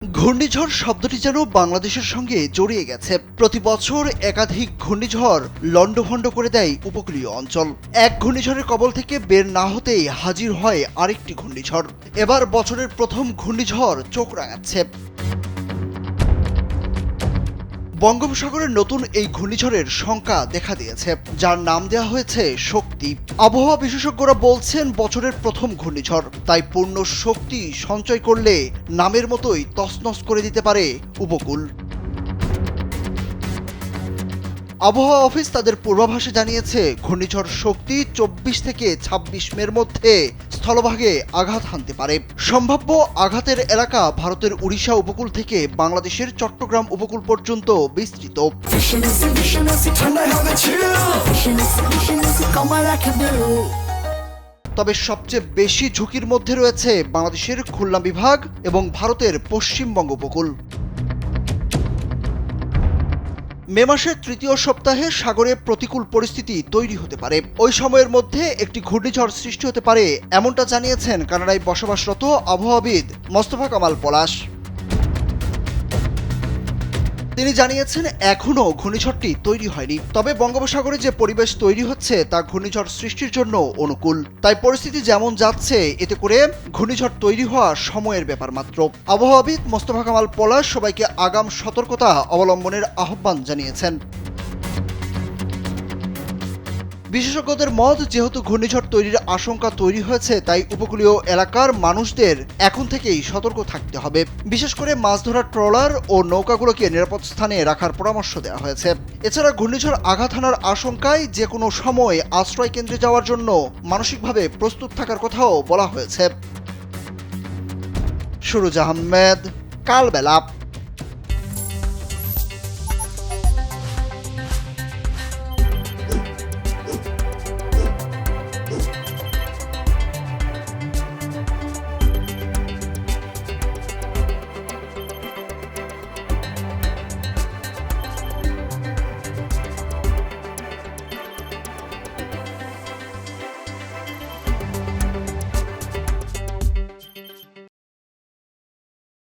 ঘূর্ণিঝড় শব্দটি যেন বাংলাদেশের সঙ্গে জড়িয়ে গেছে। প্রতি বছর একাধিক ঘূর্ণিঝড় লণ্ডভণ্ড করে দেয় উপকূলীয় অঞ্চল। এক ঘূর্ণিঝড়ের কবল থেকে বের না হতেই হাজির হয় আরেকটি ঘূর্ণিঝড়। এবার বছরের প্রথম ঘূর্ণিঝড় চোখ রাঙাচ্ছে। বঙ্গোপসাগরের নতুন এই ঘূর্ণিঝড়ের শঙ্কা দেখা দিয়েছে, যার নাম দেওয়া হয়েছে শক্তি। আবহাওয়া বিশেষজ্ঞরা বলছেন বছরের প্রথম ঘূর্ণিঝড়, তাই পূর্ণ শক্তি সঞ্চয় করলে নামের মতোই তছনছ করে দিতে পারে উপকূল। আবহাওয়া অফিস তাদের পূর্বাভাসে জানিয়েছে ঘূর্ণিঝড় শক্তি 24 থেকে 26 মের মধ্যে স্থলভাগে আঘাত হানতে পারে। সম্ভাব্য আঘাতের এলাকা ভারতের উড়িষ্যা উপকূল থেকে বাংলাদেশের চট্টগ্রাম উপকূল পর্যন্ত বিস্তৃত। তবে সবচেয়ে বেশি ঝুঁকির মধ্যে রয়েছে বাংলাদেশের খুলনা বিভাগ এবং ভারতের পশ্চিমবঙ্গ উপকূল। মে মাসের তৃতীয় সপ্তাহে সাগরে প্রতিকূল পরিস্থিতি তৈরি হতে পারে। ওই সময়ের মধ্যে একটি ঘূর্ণিঝড় সৃষ্টি হতে পারে, এমনটা জানিয়েছেন কানাডায় বসবাসরত আবহাওয়াবিদ মোস্তফা কামাল পলাশ। তিনি জানিয়েছেন এখনও ঘূর্ণিঝড়টি তৈরি হয়নি, তবে বঙ্গোপসাগরে যে পরিবেশ তৈরি হচ্ছে তা ঘূর্ণিঝড় সৃষ্টির জন্য অনুকূল। তাই পরিস্থিতি যেমন যাচ্ছে এতে করে ঘূর্ণিঝড় তৈরি হওয়া সময়ের ব্যাপার মাত্র। আবহাওয়াবিদ মোস্তফা কামাল পলাশ সবাইকে আগাম সতর্কতা অবলম্বনের আহ্বান জানিয়েছেন। বিশেষজ্ঞদের মত, যেহেতু ঘূর্ণিঝড় তৈরির আশঙ্কা তৈরি হয়েছে, তাই উপকূলীয় এলাকার মানুষদের এখন থেকেই সতর্ক থাকতে হবে। বিশেষ করে মাছ ধরার ট্রলার ও নৌকাগুলোকে নিরাপদ স্থানে রাখার পরামর্শ দেওয়া হয়েছে। এছাড়া ঘূর্ণিঝড় আঘাত হানার আশঙ্কায় যে কোনো সময় আশ্রয় কেন্দ্রে যাওয়ার জন্য মানসিকভাবে প্রস্তুত থাকার কথাও বলা হয়েছে। সুরুজ আহমেদ, কালবেলা।